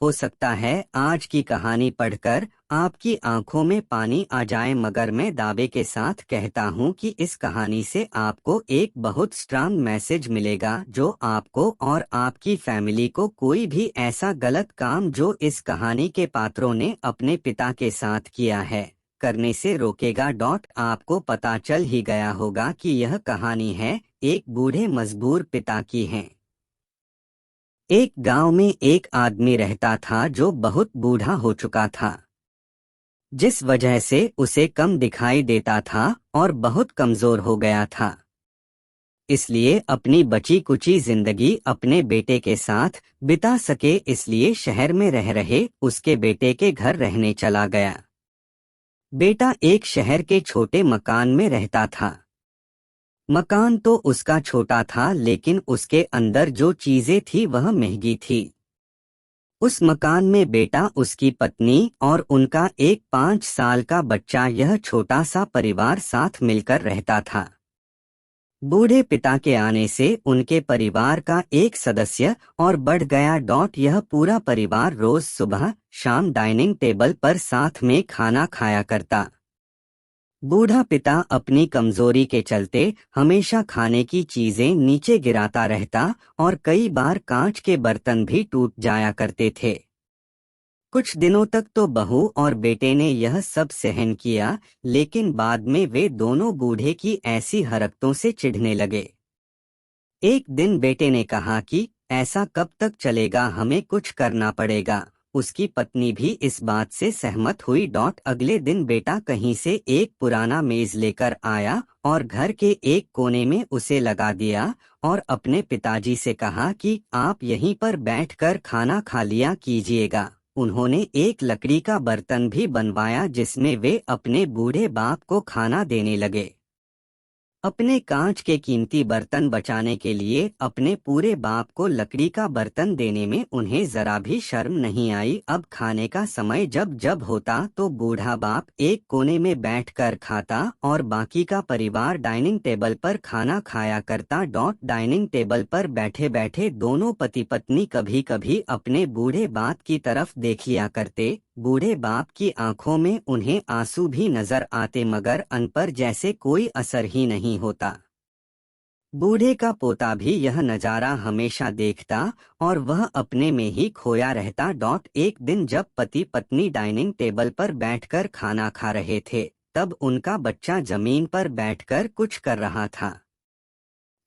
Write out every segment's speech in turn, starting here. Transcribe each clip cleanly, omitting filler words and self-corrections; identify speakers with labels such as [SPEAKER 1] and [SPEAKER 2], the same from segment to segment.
[SPEAKER 1] हो सकता है आज की कहानी पढ़कर आपकी आंखों में पानी आ जाए, मगर मैं दावे के साथ कहता हूँ कि इस कहानी से आपको एक बहुत स्ट्रांग मैसेज मिलेगा, जो आपको और आपकी फैमिली को कोई भी ऐसा गलत काम जो इस कहानी के पात्रों ने अपने पिता के साथ किया है करने से रोकेगा। आपको पता चल ही गया होगा कि यह कहानी है एक बूढ़े मजबूर पिता की है। एक गांव में एक आदमी रहता था जो बहुत बूढ़ा हो चुका था, जिस वजह से उसे कम दिखाई देता था और बहुत कमजोर हो गया था। इसलिए अपनी बची कुची जिंदगी अपने बेटे के साथ बिता सके, इसलिए शहर में रह रहे उसके बेटे के घर रहने चला गया। बेटा एक शहर के छोटे मकान में रहता था। मकान तो उसका छोटा था, लेकिन उसके अंदर जो चीजें थी वह महंगी थी। उस मकान में बेटा, उसकी पत्नी और उनका एक 5 साल का बच्चा, यह छोटा सा परिवार साथ मिलकर रहता था। बूढ़े पिता के आने से उनके परिवार का एक सदस्य और बढ़ गया। यह पूरा परिवार रोज सुबह शाम डाइनिंग टेबल पर साथ में खाना खाया करता। बूढ़ा पिता अपनी कमजोरी के चलते हमेशा खाने की चीजें नीचे गिराता रहता और कई बार कांच के बर्तन भी टूट जाया करते थे। कुछ दिनों तक तो बहू और बेटे ने यह सब सहन किया, लेकिन बाद में वे दोनों बूढ़े की ऐसी हरकतों से चिढ़ने लगे। एक दिन बेटे ने कहा कि ऐसा कब तक चलेगा, हमें कुछ करना पड़ेगा। उसकी पत्नी भी इस बात से सहमत हुई। अगले दिन बेटा कहीं से एक पुराना मेज लेकर आया और घर के एक कोने में उसे लगा दिया और अपने पिताजी से कहा कि आप यहीं पर बैठकर खाना खा लिया कीजिएगा। उन्होंने एक लकड़ी का बर्तन भी बनवाया जिसमें वे अपने बूढ़े बाप को खाना देने लगे। अपने कांच के कीमती बर्तन बचाने के लिए अपने पूरे बाप को लकड़ी का बर्तन देने में उन्हें जरा भी शर्म नहीं आई। अब खाने का समय जब जब होता तो बूढ़ा बाप एक कोने में बैठकर खाता और बाकी का परिवार डाइनिंग टेबल पर खाना खाया करता। डाइनिंग टेबल पर बैठे बैठे दोनों पति पत्नी कभी कभी अपने बूढ़े बाप की तरफ देख लिया करते। बूढ़े बाप की आंखों में उन्हें आंसू भी नजर आते, मगर अन पर जैसे कोई असर ही नहीं होता। बूढ़े का पोता भी यह नजारा हमेशा देखता और वह अपने में ही खोया रहता। एक दिन जब पति पत्नी डाइनिंग टेबल पर बैठकर खाना खा रहे थे, तब उनका बच्चा जमीन पर बैठकर कुछ कर रहा था।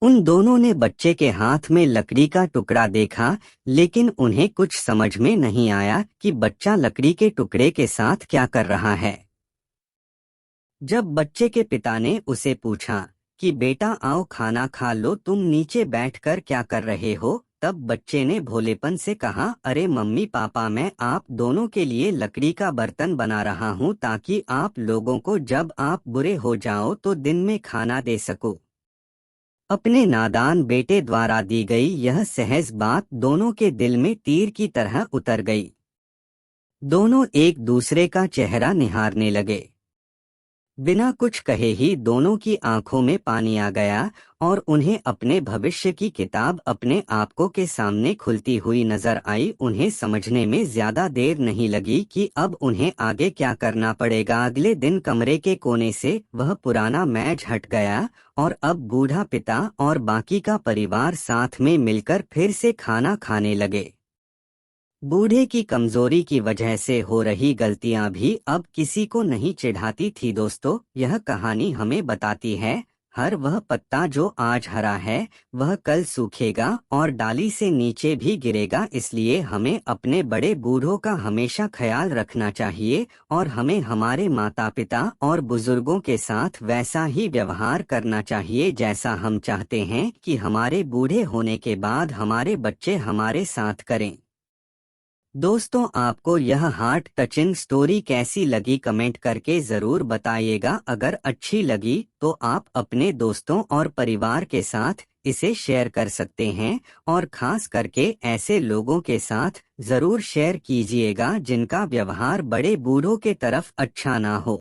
[SPEAKER 1] उन दोनों ने बच्चे के हाथ में लकड़ी का टुकड़ा देखा, लेकिन उन्हें कुछ समझ में नहीं आया कि बच्चा लकड़ी के टुकड़े के साथ क्या कर रहा है। जब बच्चे के पिता ने उसे पूछा कि बेटा आओ खाना खा लो, तुम नीचे बैठकर क्या कर रहे हो, तब बच्चे ने भोलेपन से कहा, अरे मम्मी पापा, मैं आप दोनों के लिए लकड़ी का बर्तन बना रहा हूँ ताकि आप लोगों को जब आप बुरे हो जाओ तो दिन में खाना दे सको। अपने नादान बेटे द्वारा दी गई यह सहज बात दोनों के दिल में तीर की तरह उतर गई। दोनों एक दूसरे का चेहरा निहारने लगे। बिना कुछ कहे ही दोनों की आंखों में पानी आ गया और उन्हें अपने भविष्य की किताब अपने आपको के सामने खुलती हुई नजर आई। उन्हें समझने में ज्यादा देर नहीं लगी कि अब उन्हें आगे क्या करना पड़ेगा। अगले दिन कमरे के कोने से वह पुराना मेज हट गया और अब बूढ़ा पिता और बाकी का परिवार साथ में मिलकर फिर से खाना खाने लगे। बूढ़े की कमजोरी की वजह से हो रही गलतियां भी अब किसी को नहीं चिढ़ाती थी। दोस्तों, यह कहानी हमें बताती है, हर वह पत्ता जो आज हरा है वह कल सूखेगा और डाली से नीचे भी गिरेगा। इसलिए हमें अपने बड़े बूढ़ों का हमेशा ख्याल रखना चाहिए और हमें हमारे माता पिता और बुजुर्गों के साथ वैसा ही व्यवहार करना चाहिए जैसा हम चाहते हैं कि हमारे बूढ़े होने के बाद हमारे बच्चे हमारे साथ करें। दोस्तों, आपको यह हार्ट टचिंग स्टोरी कैसी लगी कमेंट करके ज़रूर बताइएगा। अगर अच्छी लगी तो आप अपने दोस्तों और परिवार के साथ इसे शेयर कर सकते हैं और खास करके ऐसे लोगों के साथ ज़रूर शेयर कीजिएगा जिनका व्यवहार बड़े बूढ़ों के तरफ अच्छा ना हो।